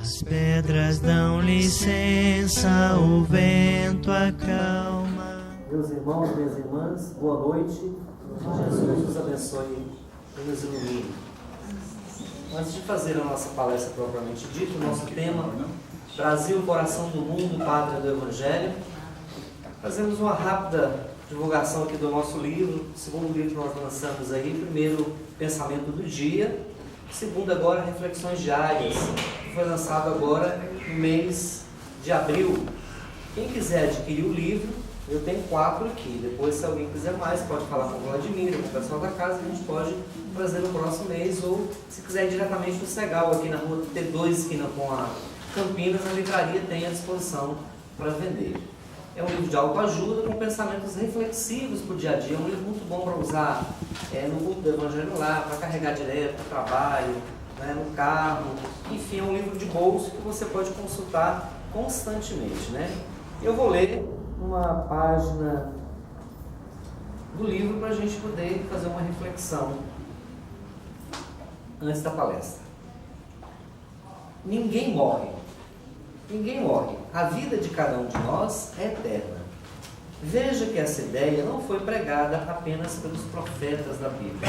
As pedras dão licença, o vento acalma. Meus irmãos, minhas irmãs, boa noite. Jesus nos abençoe e nos ilumine. Antes de fazer a nossa palestra propriamente dita, o nosso tema, Brasil, coração do mundo, pátria do Evangelho, fazemos uma rápida divulgação aqui do nosso livro. O segundo livro que nós lançamos aí, primeiro, Pensamento do Dia, segundo agora, Reflexões Diárias, que foi lançado agora no mês de abril. Quem quiser adquirir o livro, eu tenho 4 aqui. Depois, se alguém quiser mais, pode falar com o Vladimir, com o pessoal da casa, a gente pode trazer no próximo mês, ou se quiser ir diretamente no Segal, aqui na rua T2, esquina com a Campinas, a livraria tem à disposição para vender. É um livro de autoajuda com pensamentos reflexivos para o dia a dia. É um livro muito bom para usar no culto do Evangelho lá, para carregar direto para o trabalho, no carro. Enfim, é um livro de bolso que você pode consultar constantemente. Eu vou ler uma página do livro para a gente poder fazer uma reflexão antes da palestra. Ninguém morre. Ninguém morre. A vida de cada um de nós é eterna. Veja que essa ideia não foi pregada apenas pelos profetas da Bíblia.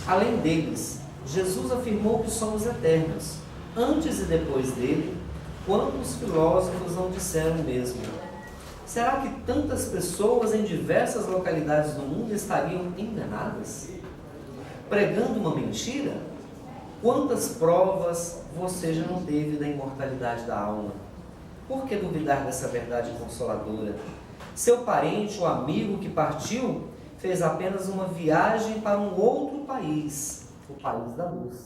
Além deles, Jesus afirmou que somos eternos. Antes e depois dele, quantos filósofos não disseram o mesmo? Será que tantas pessoas em diversas localidades do mundo estariam enganadas? Pregando uma mentira? Quantas provas você já não teve da imortalidade da alma? Por que duvidar dessa verdade consoladora? Seu parente ou amigo que partiu fez apenas uma viagem para um outro país, o país da luz.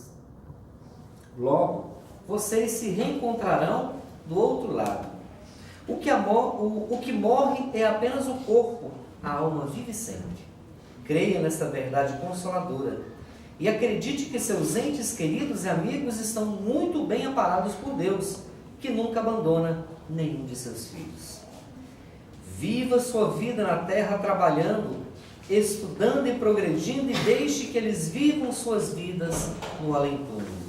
Logo, vocês se reencontrarão do outro lado. O que morre é apenas o corpo, a alma vive sempre. Creia nessa verdade consoladora e acredite que seus entes queridos e amigos estão muito bem amparados por Deus, que nunca abandona nenhum de seus filhos. Viva sua vida na terra trabalhando, estudando e progredindo, e deixe que eles vivam suas vidas no além-túmulo.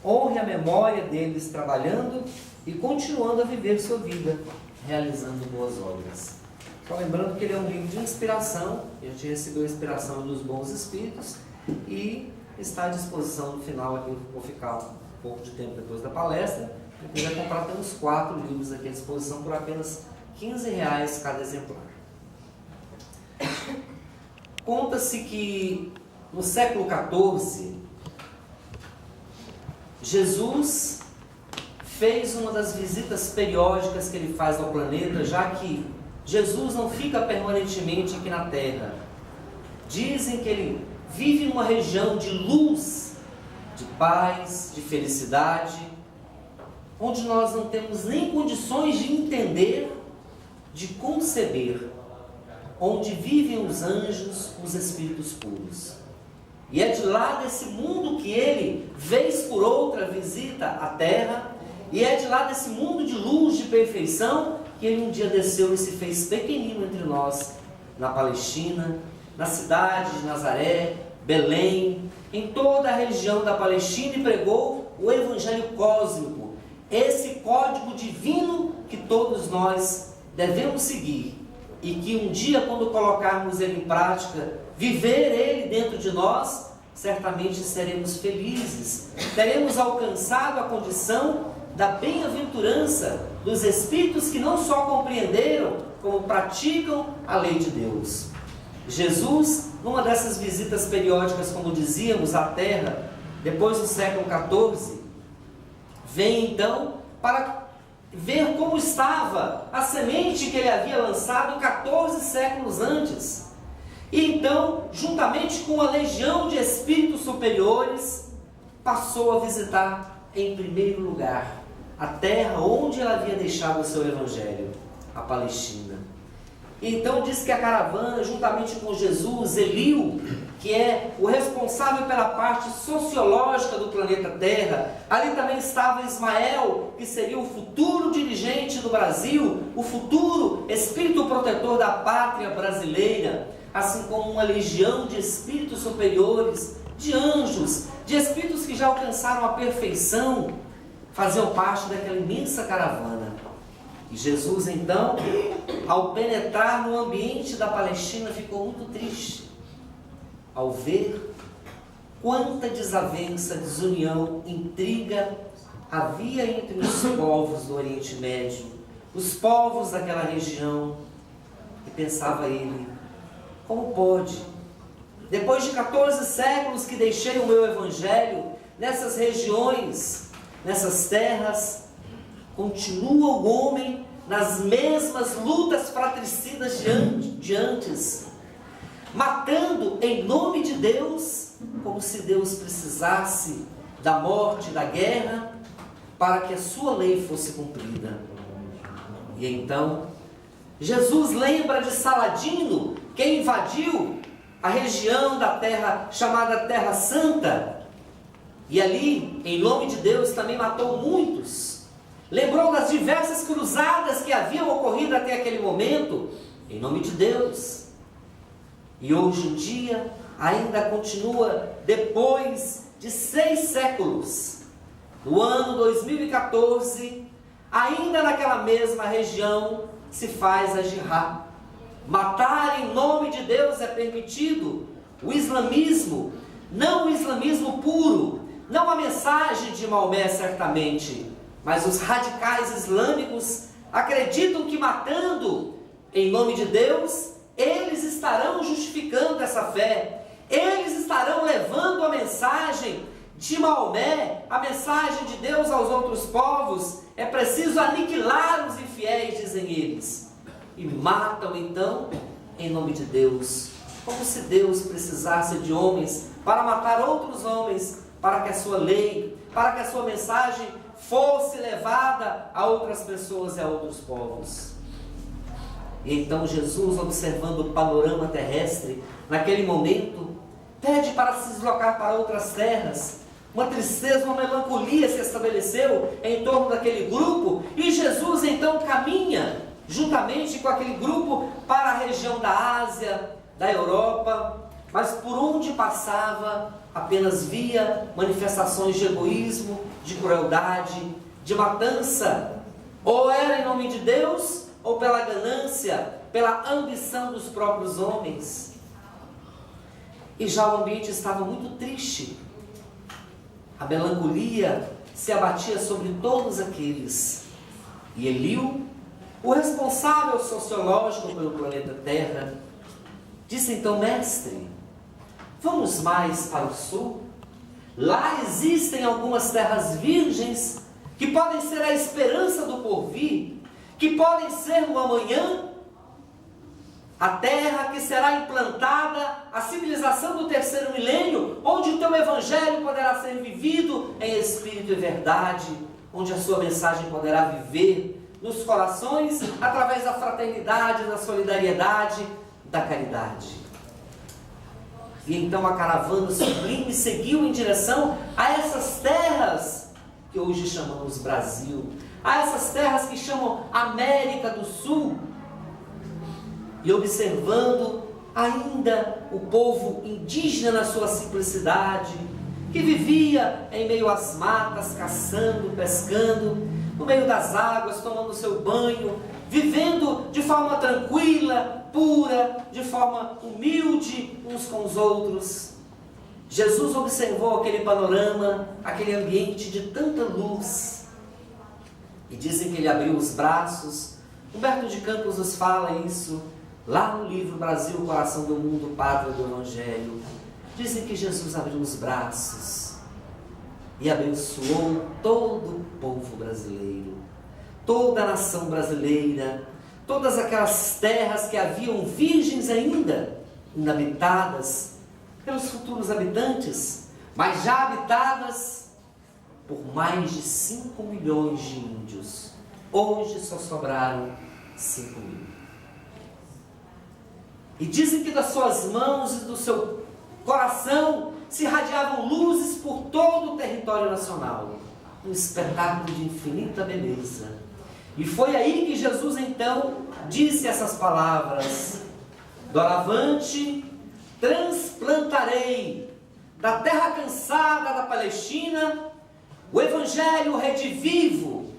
Honre a memória deles trabalhando e continuando a viver sua vida, realizando boas obras. Só lembrando que ele é um livro de inspiração, a gente recebeu a inspiração dos bons espíritos, e está à disposição no final, aqui vou ficar um pouco de tempo depois da palestra. Quem quiser comprar, temos 4 livros aqui à disposição por apenas R$15 cada exemplar. Conta-se que no século XIV, Jesus fez uma das visitas periódicas que ele faz ao planeta, já que Jesus não fica permanentemente aqui na Terra. Dizem que ele vive numa região de luz, de paz, de felicidade, onde nós não temos nem condições de entender, de conceber, onde vivem os anjos, os espíritos puros. E é de lá desse mundo que ele, vez por outra, visita a terra, e é de lá desse mundo de luz, de perfeição, que ele um dia desceu e se fez pequenino entre nós, na Palestina, na cidade de Nazaré, Belém, em toda a região da Palestina, e pregou o Evangelho cósmico, esse código divino que todos nós devemos seguir, e que um dia, quando colocarmos ele em prática, viver ele dentro de nós, certamente seremos felizes, teremos alcançado a condição da bem-aventurança dos espíritos que não só compreenderam, como praticam a lei de Deus. Jesus, numa dessas visitas periódicas, como dizíamos, à Terra, depois do século XIV, vem então para ver como estava a semente que ele havia lançado 14 séculos antes. E então, juntamente com uma legião de espíritos superiores, passou a visitar em primeiro lugar a terra onde ele havia deixado o seu evangelho, a Palestina. Então diz que a caravana, juntamente com Jesus, Eliu, que é o responsável pela parte sociológica do planeta Terra, ali também estava Ismael, que seria o futuro dirigente do Brasil, o futuro espírito protetor da pátria brasileira, assim como uma legião de espíritos superiores, de anjos, de espíritos que já alcançaram a perfeição. faziam parte daquela imensa caravana. E Jesus, então, ao penetrar no ambiente da Palestina, ficou muito triste ao ver quanta desavença, desunião, intriga havia entre os povos do Oriente Médio, os povos daquela região. E pensava ele, como pode, depois de 14 séculos que deixei o meu evangelho nessas regiões, nessas terras, continua o homem nas mesmas lutas fratricidas de antes, matando em nome de Deus, como se Deus precisasse da morte, da guerra, para que a sua lei fosse cumprida. E então, Jesus lembra de Saladino, que invadiu a região da terra chamada Terra Santa, e ali, em nome de Deus, também matou muitos. Lembrou das diversas cruzadas que haviam ocorrido até aquele momento, em nome de Deus. E hoje em dia, ainda continua, depois de 6 séculos, no ano 2014, ainda naquela mesma região, se faz a jihad. Matar em nome de Deus é permitido. O islamismo, não o islamismo puro, não a mensagem de Maomé certamente, mas os radicais islâmicos acreditam que matando em nome de Deus, eles estarão justificando essa fé, eles estarão levando a mensagem de Maomé, a mensagem de Deus aos outros povos. É preciso aniquilar os infiéis, dizem eles, e matam então em nome de Deus, como se Deus precisasse de homens para matar outros homens, para que a sua lei, para que a sua mensagem fosse levada a outras pessoas e a outros povos. E então Jesus, observando o panorama terrestre, naquele momento, pede para se deslocar para outras terras. Uma tristeza, uma melancolia se estabeleceu em torno daquele grupo, e Jesus então caminha juntamente com aquele grupo para a região da Ásia, da Europa, mas por onde passava apenas via manifestações de egoísmo, de crueldade, de matança, ou era em nome de Deus, ou pela ganância, pela ambição dos próprios homens. E já o ambiente estava muito triste, a melancolia se abatia sobre todos aqueles. E Eliú, o responsável sociológico pelo planeta Terra, disse então: mestre, vamos mais para o sul? Lá existem algumas terras virgens que podem ser a esperança do porvir, que podem ser no amanhã a terra que será implantada, a civilização do 3º milênio, onde o teu evangelho poderá ser vivido em espírito e verdade, onde a sua mensagem poderá viver nos corações através da fraternidade, da solidariedade, da caridade. E então a caravana sublime seguiu em direção a essas terras que hoje chamamos Brasil, a essas terras que chamam América do Sul, e observando ainda o povo indígena na sua simplicidade, que vivia em meio às matas, caçando, pescando, no meio das águas, tomando seu banho, vivendo de forma tranquila, pura, de forma humilde uns com os outros. Jesus observou aquele panorama, aquele ambiente de tanta luz, e dizem que ele abriu os braços. Humberto de Campos nos fala isso, lá no livro Brasil, Coração do Mundo, Pátria do Evangelho. Dizem que Jesus abriu os braços e abençoou todo o povo brasileiro, toda a nação brasileira, todas aquelas terras que haviam virgens ainda, inabitadas pelos futuros habitantes, mas já habitadas por mais de 5 milhões de índios. Hoje só sobraram 5 mil. E dizem que das suas mãos e do seu coração se irradiavam luzes por todo o território nacional. Um espetáculo de infinita beleza. E foi aí que Jesus então disse essas palavras: doravante transplantarei da terra cansada da Palestina o Evangelho redivivo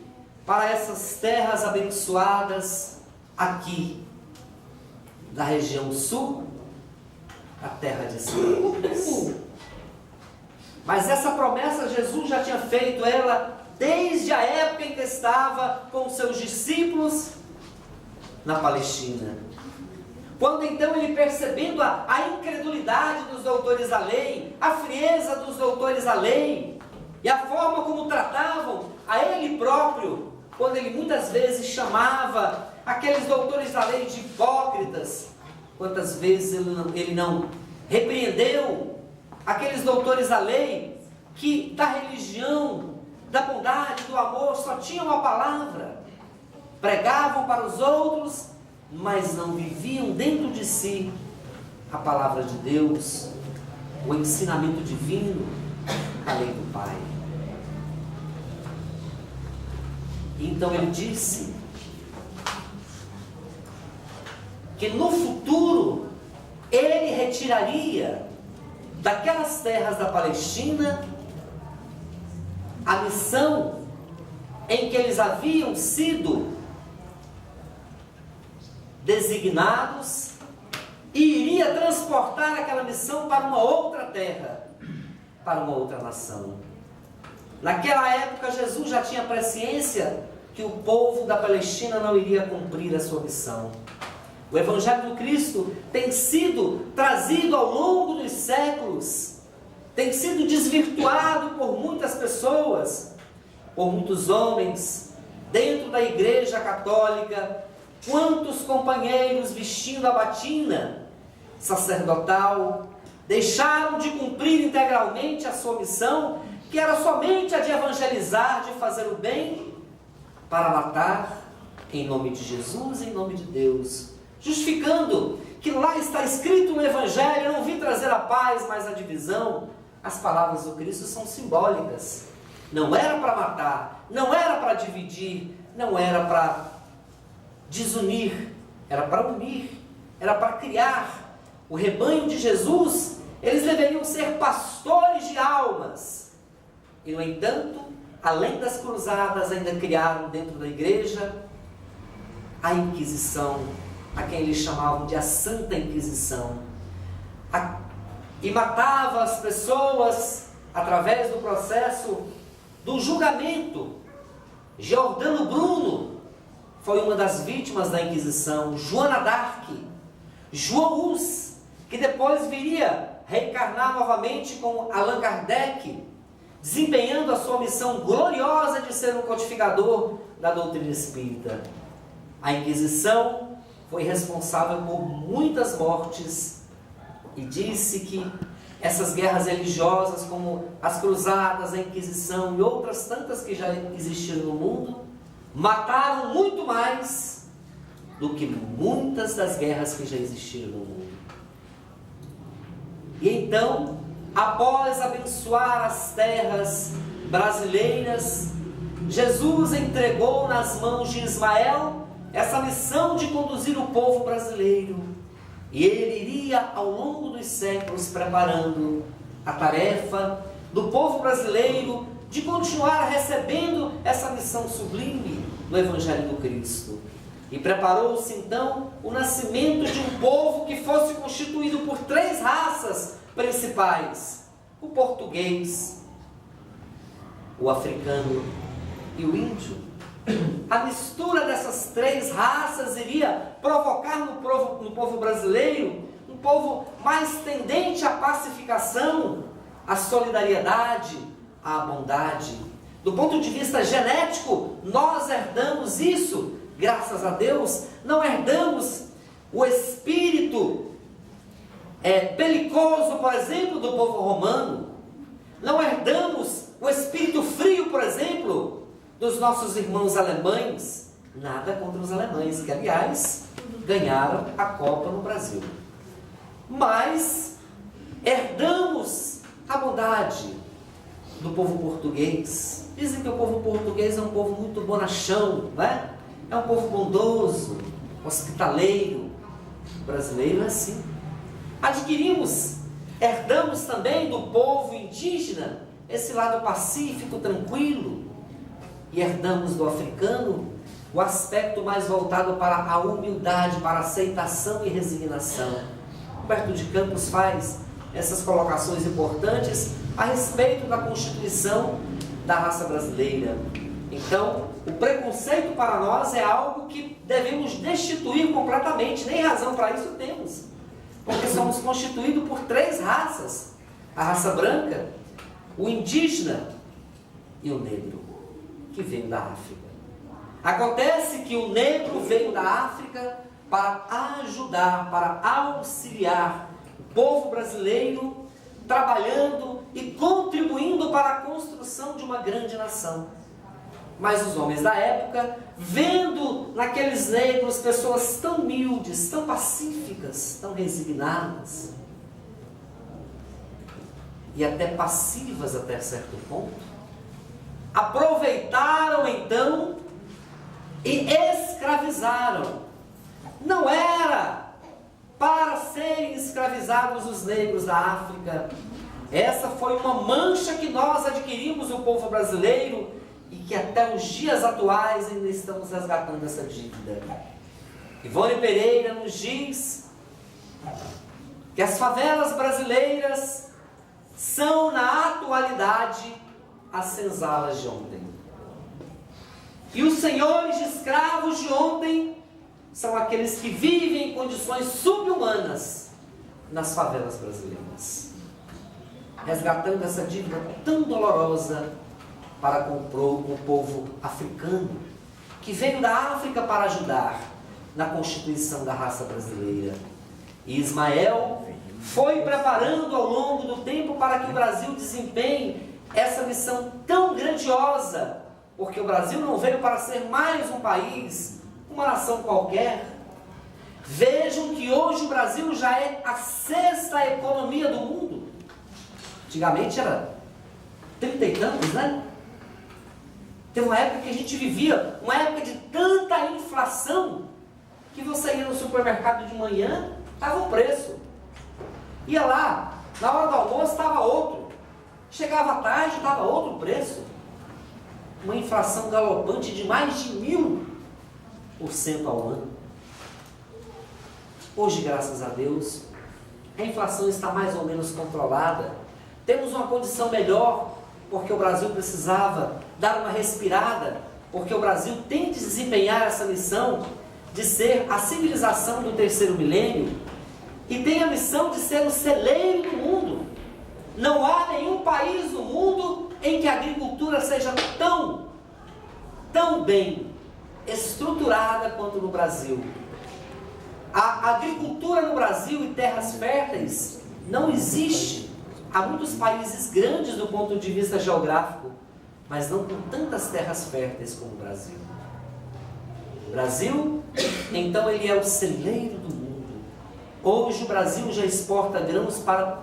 para essas terras abençoadas aqui, da região sul, a terra de Israel. Mas essa promessa Jesus já tinha feito ela desde a época em que estava com os seus discípulos na Palestina. Quando então ele, percebendo a incredulidade dos doutores da lei, a frieza dos doutores da lei, e a forma como tratavam a ele próprio, quando ele muitas vezes chamava aqueles doutores da lei de hipócritas, quantas vezes ele não repreendeu aqueles doutores da lei que da religião, da bondade, do amor só tinham a palavra, pregavam para os outros, mas não viviam dentro de si a palavra de Deus, o ensinamento divino, a lei do Pai. Então ele disse que no futuro ele retiraria daquelas terras da Palestina a missão em que eles haviam sido designados e iria transportar aquela missão para uma outra terra, para uma outra nação. Naquela época Jesus já tinha presciência que o povo da Palestina não iria cumprir a sua missão. O Evangelho do Cristo tem sido trazido ao longo dos séculos, tem sido desvirtuado por muitas pessoas, por muitos homens, dentro da Igreja Católica. Quantos companheiros vestindo a batina sacerdotal deixaram de cumprir integralmente a sua missão, que era somente a de evangelizar, de fazer o bem, para matar em nome de Jesus, em nome de Deus, justificando que lá está escrito no Evangelho: eu não vim trazer a paz, mas a divisão. As palavras do Cristo são simbólicas. Não era para matar, não era para dividir, não era para desunir, era para unir, era para criar. O rebanho de Jesus, eles deveriam ser pastores de almas. E, no entanto, além das cruzadas, ainda criaram dentro da igreja a Inquisição, a quem eles chamavam de a Santa Inquisição, e matava as pessoas através do processo do julgamento. Giordano Bruno foi uma das vítimas da Inquisição, Joana d'Arc, João Hus, que depois viria reencarnar novamente com Allan Kardec, desempenhando a sua missão gloriosa de ser um codificador da doutrina espírita. A Inquisição foi responsável por muitas mortes, e disse que essas guerras religiosas, como as cruzadas, a Inquisição e outras tantas que já existiram no mundo, mataram muito mais do que muitas das guerras que já existiram no mundo. E então, após abençoar as terras brasileiras, Jesus entregou nas mãos de Ismael essa missão de conduzir o povo brasileiro. E ele iria, ao longo dos séculos, preparando a tarefa do povo brasileiro de continuar recebendo essa missão sublime do Evangelho do Cristo. E preparou-se então o nascimento de um povo que fosse constituído por 3 raças principais: o português, o africano e o índio. A mistura dessas 3 raças iria provocar no povo brasileiro um povo mais tendente à pacificação, à solidariedade, à bondade. Do ponto de vista genético, nós herdamos isso, graças a Deus. Não herdamos o espírito belicoso, por exemplo, do povo romano. Não herdamos o espírito frio, por exemplo, dos nossos irmãos alemães. Nada contra os alemães, que aliás ganharam a Copa no Brasil. Mas herdamos a bondade do povo português. Dizem que o povo português é um povo muito bonachão, não é? É um povo bondoso, hospitaleiro. O brasileiro é assim. Herdamos também do povo indígena esse lado pacífico, tranquilo, e herdamos do africano o aspecto mais voltado para a humildade, para a aceitação e resignação. Humberto de Campos faz essas colocações importantes a respeito da constituição da raça brasileira. Então, o preconceito para nós é algo que devemos destituir completamente, nem razão para isso temos, porque somos constituídos por 3 raças: a raça branca, o indígena e o negro, que veio da África. Acontece que o negro veio da África para ajudar, para auxiliar o povo brasileiro, trabalhando e contribuindo para a construção de uma grande nação. Mas os homens da época, vendo naqueles negros pessoas tão humildes, tão pacíficas, tão resignadas, e até passivas até certo ponto, aproveitaram então e escravizaram. Não era para serem escravizados os negros da África. Essa foi uma mancha que nós adquirimos, o povo brasileiro, e que até os dias atuais ainda estamos resgatando essa dívida. Ivone Pereira nos diz que as favelas brasileiras são, na atualidade, as senzalas de ontem. E os senhores de escravos de ontem são aqueles que vivem em condições subhumanas nas favelas brasileiras, resgatando essa dívida tão dolorosa para com o povo africano, que veio da África para ajudar na constituição da raça brasileira. E Ismael foi preparando ao longo do tempo para que o Brasil desempenhe essa missão tão grandiosa, porque o Brasil não veio para ser mais um país, uma nação qualquer. Vejam que hoje o Brasil já é a 6ª economia do mundo. Antigamente era 30 e tantos, né? Teve uma época que a gente vivia, uma época de tanta inflação, que você ia no supermercado de manhã, estava um preço. Ia lá, na hora do almoço estava outro. Chegava à tarde, estava outro preço. Uma inflação galopante de mais de 1000% ao ano. Hoje, graças a Deus, a inflação está mais ou menos controlada. Temos uma condição melhor, porque o Brasil precisava dar uma respirada, porque o Brasil tem de desempenhar essa missão de ser a civilização do 3º milênio e tem a missão de ser o celeiro do mundo. Não há nenhum país no mundo em que a agricultura seja tão bem estruturada quanto no Brasil. A agricultura no Brasil e terras férteis não existe. Há muitos países grandes do ponto de vista geográfico, mas não com tantas terras férteis como o Brasil. O Brasil, então, ele é o celeiro do mundo. Hoje o Brasil já exporta grãos para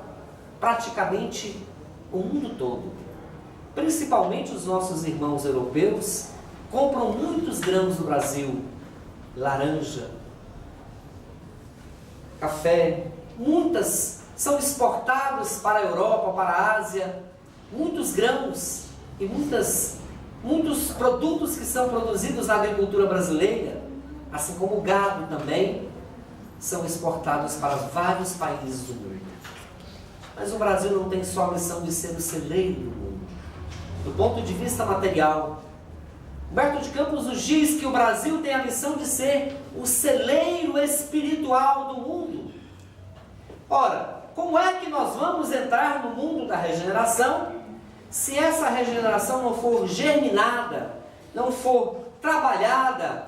praticamente o mundo todo. Principalmente os nossos irmãos europeus compram muitos grãos do Brasil. Laranja, café, muitas são exportados para a Europa, para a Ásia. Muitos grãos e muitos produtos que são produzidos na agricultura brasileira, assim como o gado também, são exportados para vários países do mundo. Mas o Brasil não tem só a missão de ser o celeiro do mundo. Do ponto de vista material, Humberto de Campos nos diz que o Brasil tem a missão de ser o celeiro espiritual do mundo. Ora, como é que nós vamos entrar no mundo da regeneração se essa regeneração não for germinada, não for trabalhada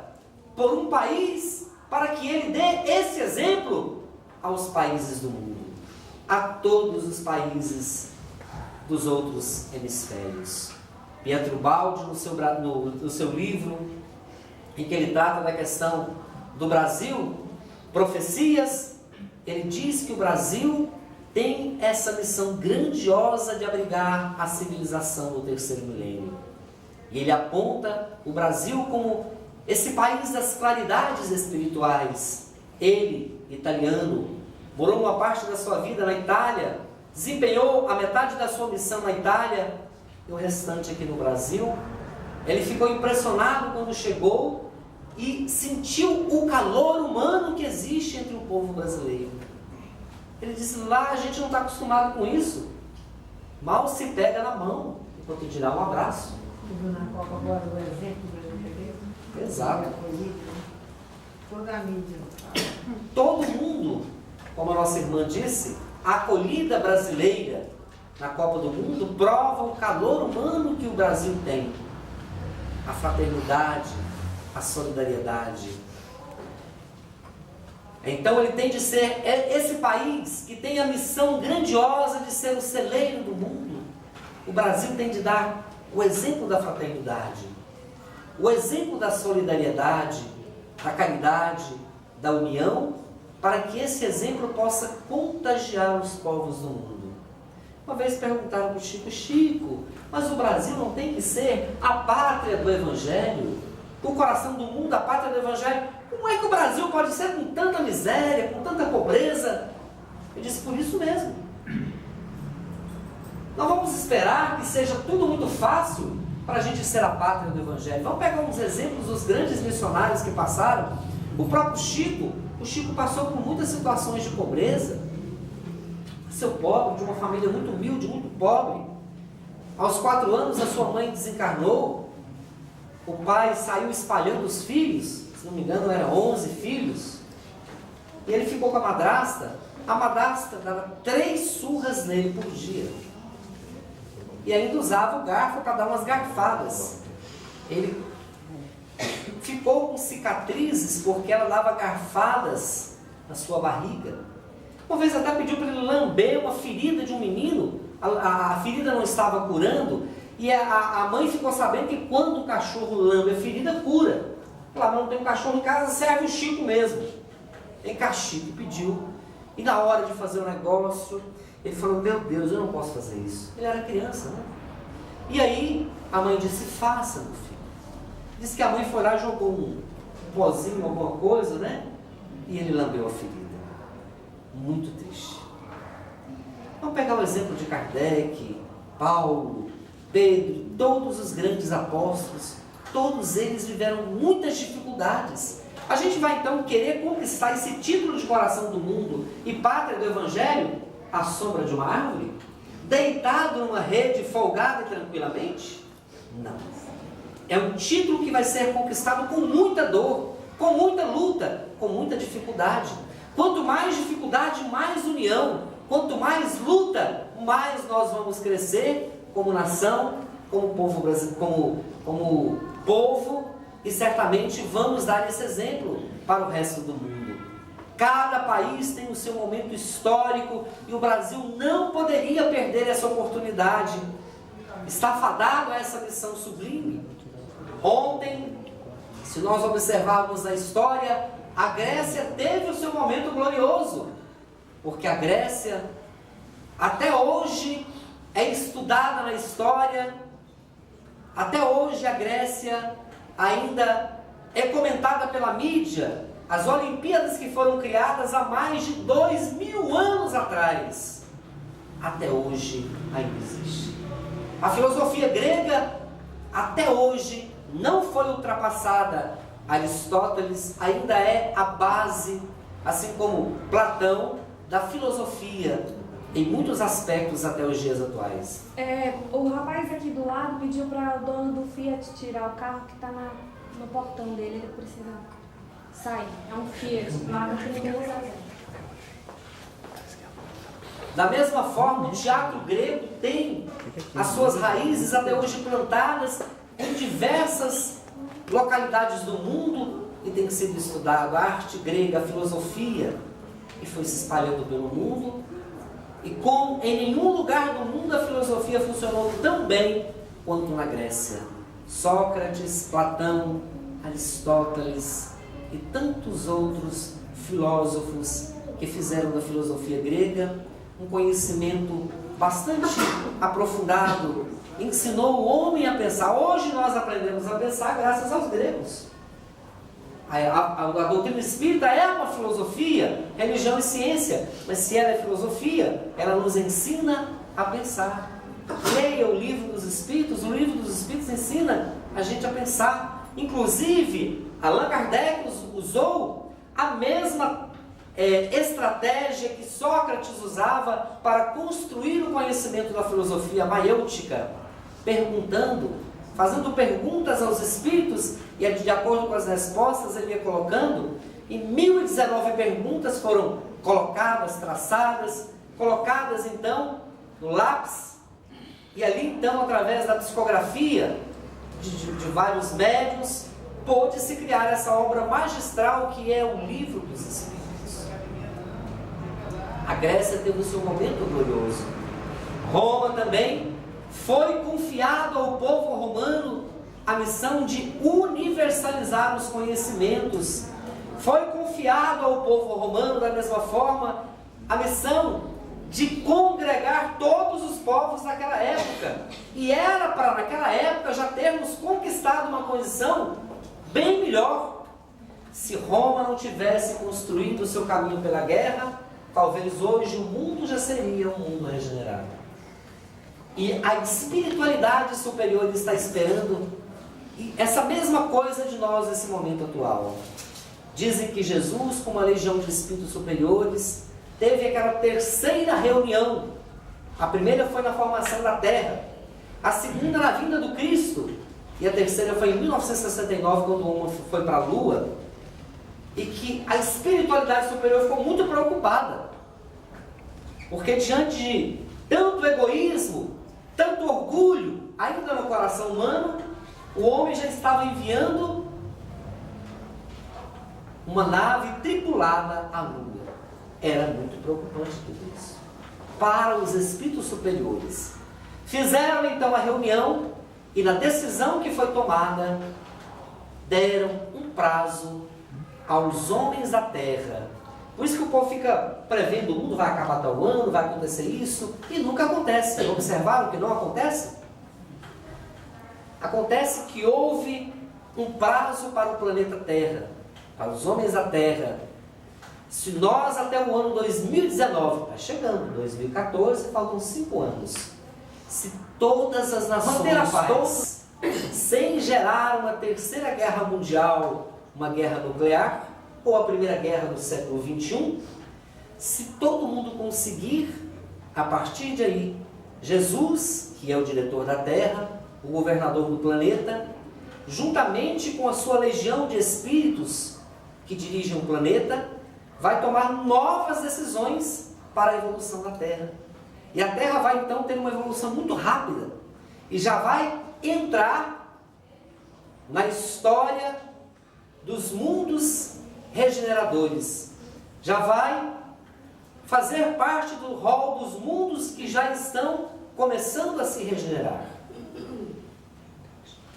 por um país para que ele dê esse exemplo aos países do mundo, a todos os países dos outros hemisférios? Pietro Baldi, no seu livro, em que ele trata da questão do Brasil, Profecias, ele diz que o Brasil tem essa missão grandiosa de abrigar a civilização do 3º milênio. E ele aponta o Brasil como esse país das claridades espirituais. Ele, italiano, morou uma parte da sua vida na Itália, desempenhou a metade da sua missão na Itália e o restante aqui no Brasil. Ele ficou impressionado quando chegou e sentiu o calor humano que existe entre o povo brasileiro. Ele disse: lá a gente não está acostumado com isso. Mal se pega na mão, enquanto te dá um abraço. Na Copa agora, o exemplo que eu peguei. Exato. Toda a mídia. Todo mundo, como a nossa irmã disse, a acolhida brasileira na Copa do Mundo prova o calor humano que o Brasil tem. A fraternidade, a solidariedade. Então ele tem de ser esse país que tem a missão grandiosa de ser o celeiro do mundo. O Brasil tem de dar o exemplo da fraternidade, o exemplo da solidariedade, da caridade, da união, para que esse exemplo possa contagiar os povos do mundo. Uma vez perguntaram para o Chico: Chico, mas o Brasil não tem que ser a pátria do Evangelho? O coração do mundo, a pátria do Evangelho? Como é que o Brasil pode ser com tanta miséria, com tanta pobreza? Eu disse: por isso mesmo. Não vamos esperar que seja tudo muito fácil para a gente ser a pátria do Evangelho. Vamos pegar uns exemplos dos grandes missionários que passaram. O próprio Chico, o Chico passou por muitas situações de pobreza. Seu pobre, de uma família muito humilde, muito pobre. Aos 4 anos a sua mãe desencarnou. O pai saiu espalhando os filhos, se não me engano eram 11 filhos. E ele ficou com a madrasta. A madrasta dava 3 surras nele por dia. E ainda usava o garfo para dar umas garfadas. Ele ficou com cicatrizes porque ela dava garfadas na sua barriga. Uma vez até pediu para ele lamber uma ferida de um menino. A ferida não estava curando. E a mãe ficou sabendo que quando o cachorro lambe a ferida, cura. Falou: mas não tem um cachorro em casa, serve o Chico mesmo. Vem cá, Chico, pediu. E na hora de fazer o negócio, ele falou: meu Deus, eu não posso fazer isso. Ele era criança, né? E aí a mãe disse: faça, meu filho. Disse que a mãe foi lá e jogou um pozinho, alguma coisa, né? E ele lambeu a ferida. Muito triste. Vamos pegar o exemplo de Kardec, Paulo, Pedro, todos os grandes apóstolos. Todos eles viveram muitas dificuldades. A gente vai então querer conquistar esse título de coração do mundo e pátria do Evangelho à sombra de uma árvore? Deitado numa rede, folgado e tranquilamente? Não. É um título que vai ser conquistado com muita dor, com muita luta, com muita dificuldade. Quanto mais dificuldade, mais união. Quanto mais luta, mais nós vamos crescer como nação, como povo brasileiro, como povo, e certamente vamos dar esse exemplo para o resto do mundo. Cada país tem o seu momento histórico e o Brasil não poderia perder essa oportunidade. Está fadado a essa missão sublime. Ontem, se nós observarmos a história, a Grécia teve o seu momento glorioso, porque a Grécia até hoje é estudada na história. Até hoje a Grécia ainda é comentada pela mídia. As Olimpíadas que foram criadas há mais de 2000 anos atrás, até hoje ainda existe. A filosofia grega até hoje não foi ultrapassada. Aristóteles ainda é a base, assim como Platão, da filosofia em muitos aspectos até os dias atuais. O rapaz aqui do lado pediu para o dono do Fiat tirar o carro que está no portão dele, ele precisa sair. É um Fiat, placa 32. Da mesma forma, o teatro grego tem as suas raízes até hoje plantadas em diversas localidades do mundo e tem sido estudado. A arte grega, a filosofia, e foi se espalhando pelo mundo. E como em nenhum lugar do mundo a filosofia funcionou tão bem quanto na Grécia. Sócrates, Platão, Aristóteles e tantos outros filósofos que fizeram da filosofia grega um conhecimento bastante aprofundado, ensinou o homem a pensar. Hoje nós aprendemos a pensar graças aos gregos. A doutrina espírita é uma filosofia, religião e ciência, mas se ela é filosofia, ela nos ensina a pensar. Leia o livro dos Espíritos, o livro dos Espíritos ensina a gente a pensar. Inclusive, Allan Kardec usou a mesma estratégia que Sócrates usava para construir o conhecimento da filosofia maiêutica, fazendo perguntas aos espíritos, e de acordo com as respostas ele ia colocando, e 1019 perguntas foram colocadas, traçadas, colocadas então no lápis, e ali então, através da psicografia de vários médiuns, pôde-se criar essa obra magistral que é o Livro dos Espíritos. A Grécia teve o seu momento glorioso. Roma também foi confiado ao povo romano a missão de universalizar os conhecimentos. Foi confiado ao povo romano, da mesma forma, a missão de congregar todos os povos daquela época. E era para, naquela época, já termos conquistado uma condição bem melhor. Se Roma não tivesse construído o seu caminho pela guerra, talvez hoje o mundo já seria um mundo regenerado. E a espiritualidade superior está esperando essa mesma coisa de nós nesse momento atual. Dizem que Jesus, com uma legião de espíritos superiores, teve aquela terceira reunião. A primeira foi na formação da Terra, a segunda na vinda do Cristo, e a terceira foi em 1969, quando o homem foi para a Lua, e que a espiritualidade superior ficou muito preocupada, porque diante de tanto egoísmo, tanto orgulho, ainda no coração humano, o homem já estava enviando uma nave tripulada à Lua. Era muito preocupante tudo isso. Para os espíritos superiores. Fizeram então a reunião e na decisão que foi tomada, deram um prazo aos homens da Terra. Por isso que o povo fica prevendo, o mundo vai acabar tal ano, vai acontecer isso, e nunca acontece. Observaram que não acontece? Acontece que houve um prazo para o planeta Terra, para os homens da Terra. Se nós até o ano 2019, está chegando, 2014, faltam 5 anos. Se todas as nações, todas, sem gerar uma terceira guerra mundial, uma guerra nuclear, ou a primeira guerra do século XXI, se todo mundo conseguir, a partir de aí, Jesus, que é o diretor da Terra, o governador do planeta, juntamente com a sua legião de espíritos que dirigem o planeta, vai tomar novas decisões para a evolução da Terra. E a Terra vai então ter uma evolução muito rápida e já vai entrar na história dos mundos regeneradores. Já vai fazer parte do rol dos mundos que já estão começando a se regenerar.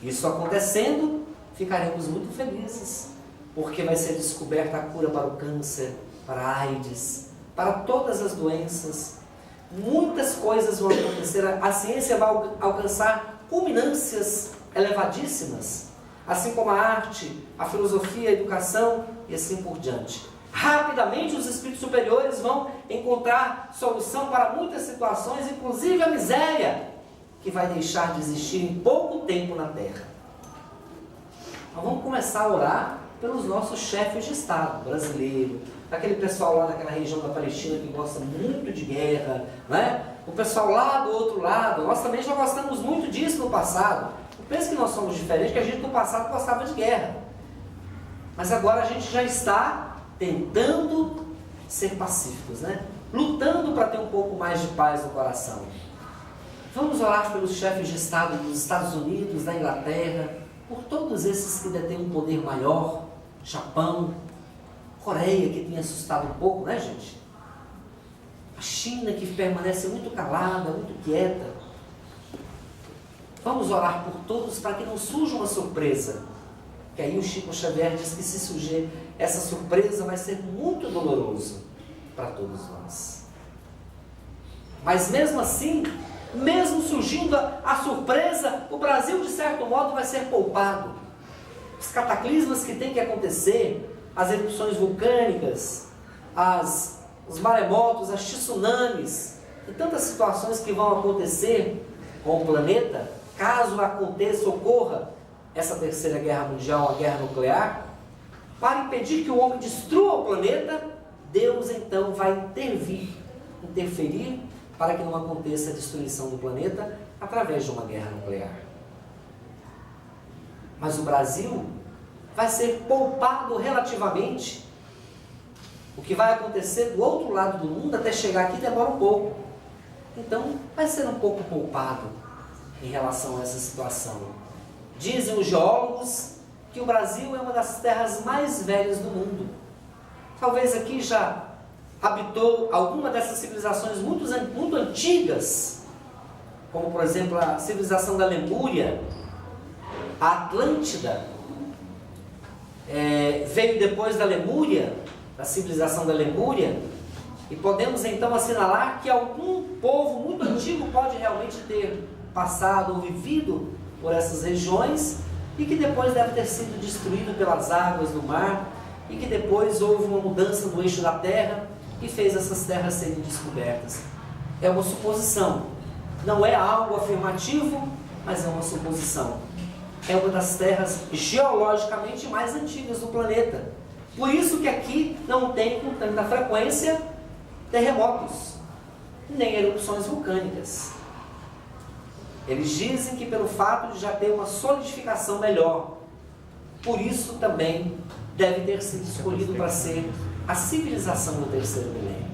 Isso acontecendo, ficaremos muito felizes, porque vai ser descoberta a cura para o câncer, para a AIDS, para todas as doenças. Muitas coisas vão acontecer, a ciência vai alcançar culminâncias elevadíssimas, assim como a arte, a filosofia, a educação e assim por diante. Rapidamente os espíritos superiores vão encontrar solução para muitas situações, inclusive a miséria, que vai deixar de existir em pouco tempo na Terra. Nós vamos começar a orar pelos nossos chefes de Estado brasileiro, aquele pessoal lá daquela região da Palestina que gosta muito de guerra, né? O pessoal lá do outro lado, nós também já gostamos muito disso no passado. Não pense que nós somos diferentes, que a gente no passado gostava de guerra. Mas agora a gente já está tentando ser pacíficos, né? Lutando para ter um pouco mais de paz no coração. Vamos orar pelos chefes de Estado dos Estados Unidos, da Inglaterra, por todos esses que detêm um poder maior, Japão, Coreia, que tem assustado um pouco, né, gente? A China, que permanece muito calada, muito quieta. Vamos orar por todos para que não surja uma surpresa. Que aí o Chico Xavier diz que se surgir essa surpresa vai ser muito doloroso para todos nós. Mas mesmo assim, mesmo surgindo a surpresa, o Brasil de certo modo vai ser poupado. os cataclismas que tem que acontecer, as erupções vulcânicas, os maremotos, as tsunamis, e tantas situações que vão acontecer com o planeta, caso aconteça, ocorra essa terceira guerra mundial, a guerra nuclear, para impedir que o homem destrua o planeta, Deus então vai interferir para que não aconteça a destruição do planeta através de uma guerra nuclear. Mas o Brasil vai ser poupado relativamente. O que vai acontecer do outro lado do mundo até chegar aqui demora um pouco. Então vai ser um pouco poupado em relação a essa situação. Dizem os geólogos que o Brasil é uma das terras mais velhas do mundo. Talvez aqui já habitou alguma dessas civilizações muito antigas, como por exemplo a civilização da Lemúria, a Atlântida, veio depois da Lemúria, da civilização da Lemúria, e podemos então assinalar que algum povo muito antigo pode realmente ter passado ou vivido por essas regiões e que depois deve ter sido destruído pelas águas do mar e que depois houve uma mudança no eixo da terra e fez essas terras serem descobertas. É uma suposição, não é algo afirmativo, mas é uma suposição. É uma das terras geologicamente mais antigas do planeta. Por isso que aqui não tem com tanta frequência terremotos, nem erupções vulcânicas. Eles dizem que pelo fato de já ter uma solidificação melhor, por isso também deve ter sido escolhido para ser a civilização do terceiro milênio.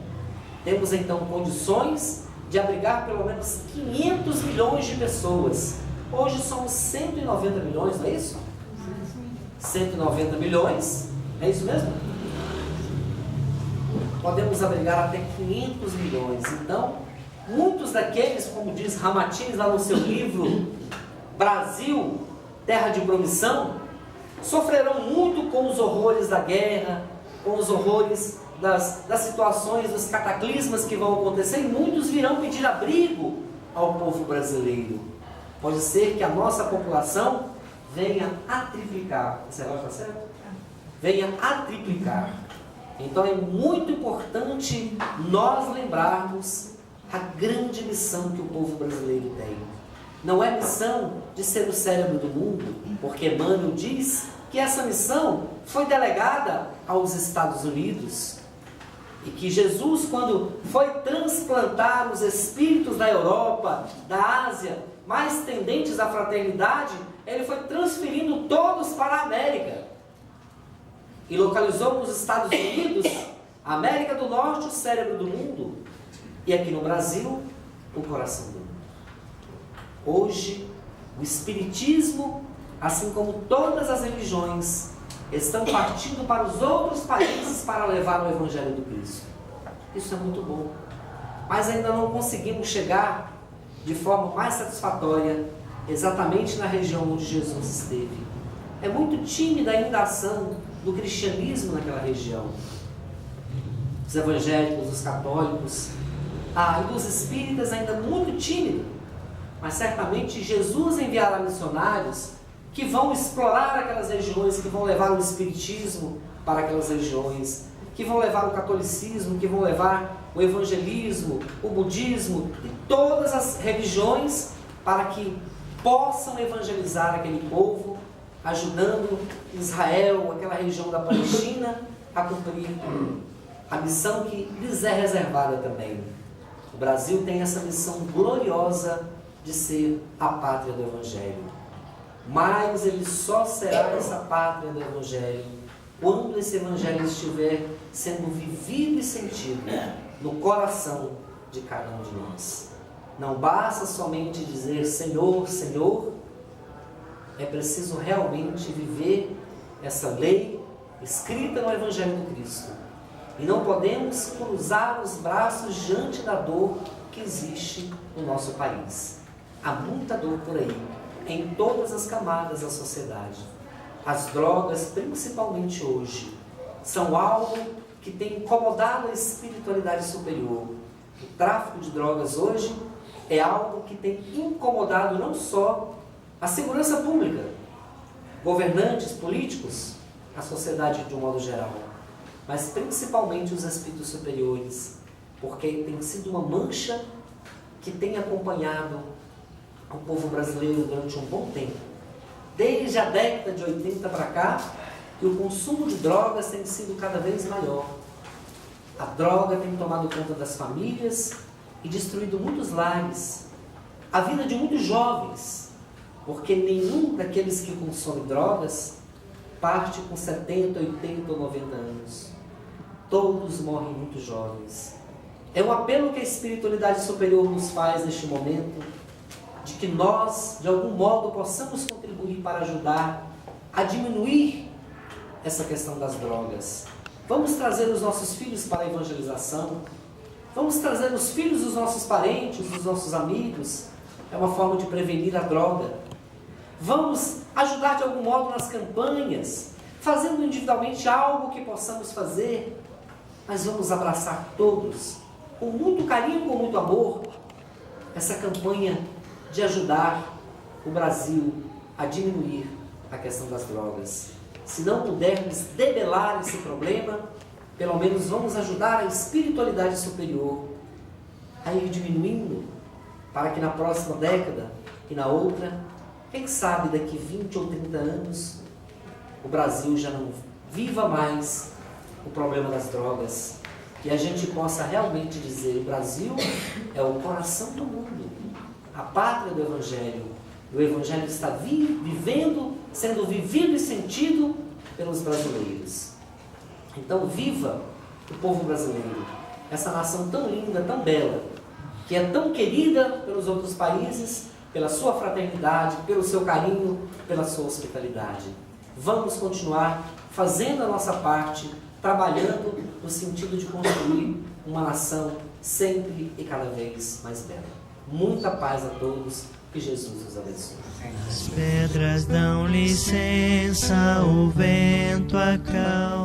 Temos então condições de abrigar pelo menos 500 milhões de pessoas. Hoje somos 190 milhões, não é isso? 190 milhões, é isso mesmo? Podemos abrigar até 500 milhões. Então, muitos daqueles, como diz Ramatiz lá no seu livro Brasil, Terra de Promissão, sofrerão muito com os horrores da guerra, com os horrores das situações, dos cataclismas que vão acontecer, e muitos virão pedir abrigo ao povo brasileiro. Pode ser que a nossa população venha a triplicar. Esse relógio está certo? Venha a triplicar. Então é muito importante nós lembrarmos a grande missão que o povo brasileiro tem. Não é missão de ser o cérebro do mundo, porque Emmanuel diz que essa missão foi delegada aos Estados Unidos e que Jesus, quando foi transplantar os espíritos da Europa, da Ásia, mais tendentes à fraternidade, ele foi transferindo todos para a América e localizou nos Estados Unidos, a América do Norte, o cérebro do mundo, e aqui no Brasil, o coração do mundo. Hoje, o Espiritismo, assim como todas as religiões, estão partindo para os outros países para levar o Evangelho do Cristo. Isso é muito bom. Mas ainda não conseguimos chegar de forma mais satisfatória exatamente na região onde Jesus esteve. É muito tímida ainda a ação do cristianismo naquela região. Os evangélicos, os católicos, e dos espíritas ainda muito tímido. Mas certamente Jesus enviará missionários que vão explorar aquelas regiões, que vão levar o espiritismo para aquelas regiões, que vão levar o catolicismo, que vão levar o evangelismo, o budismo e todas as religiões para que possam evangelizar aquele povo, ajudando Israel, aquela região da Palestina, a cumprir a missão que lhes é reservada também. O Brasil tem essa missão gloriosa de ser a pátria do Evangelho. Mas ele só será essa pátria do Evangelho quando esse Evangelho estiver sendo vivido e sentido no coração de cada um de nós. Não basta somente dizer Senhor, Senhor, é preciso realmente viver essa lei escrita no Evangelho do Cristo. E não podemos cruzar os braços diante da dor que existe no nosso país. Há muita dor por aí, em todas as camadas da sociedade. As drogas, principalmente hoje, são algo que tem incomodado a espiritualidade superior. O tráfico de drogas hoje é algo que tem incomodado não só a segurança pública, governantes, políticos, a sociedade de um modo geral, mas principalmente os espíritos superiores, porque tem sido uma mancha que tem acompanhado o povo brasileiro durante um bom tempo. Desde a década de 80 para cá, que o consumo de drogas tem sido cada vez maior. A droga tem tomado conta das famílias e destruído muitos lares, a vida de muitos jovens, porque nenhum daqueles que consomem drogas parte com 70, 80 ou 90 anos. Todos morrem muito jovens. É um apelo que a espiritualidade superior nos faz neste momento, de que nós, de algum modo, possamos contribuir para ajudar a diminuir essa questão das drogas. Vamos trazer os nossos filhos para a evangelização, vamos trazer os filhos dos nossos parentes, dos nossos amigos, é uma forma de prevenir a droga. Vamos ajudar de algum modo nas campanhas, fazendo individualmente algo que possamos fazer, mas vamos abraçar todos, com muito carinho, com muito amor, essa campanha de ajudar o Brasil a diminuir a questão das drogas. Se não pudermos debelar esse problema, pelo menos vamos ajudar a espiritualidade superior a ir diminuindo, para que na próxima década e na outra, quem sabe daqui 20 ou 30 anos, o Brasil já não viva mais o problema das drogas, e a gente possa realmente dizer: o Brasil é o coração do mundo, a pátria do Evangelho. O Evangelho está vivendo, sendo vivido e sentido pelos brasileiros. Então viva o povo brasileiro, essa nação tão linda, tão bela, que é tão querida pelos outros países, pela sua fraternidade, pelo seu carinho, pela sua hospitalidade. Vamos continuar fazendo a nossa parte, trabalhando no sentido de construir uma nação sempre e cada vez mais bela. Muita paz a todos, que Jesus os abençoe. As pedras dão licença, o vento acalma.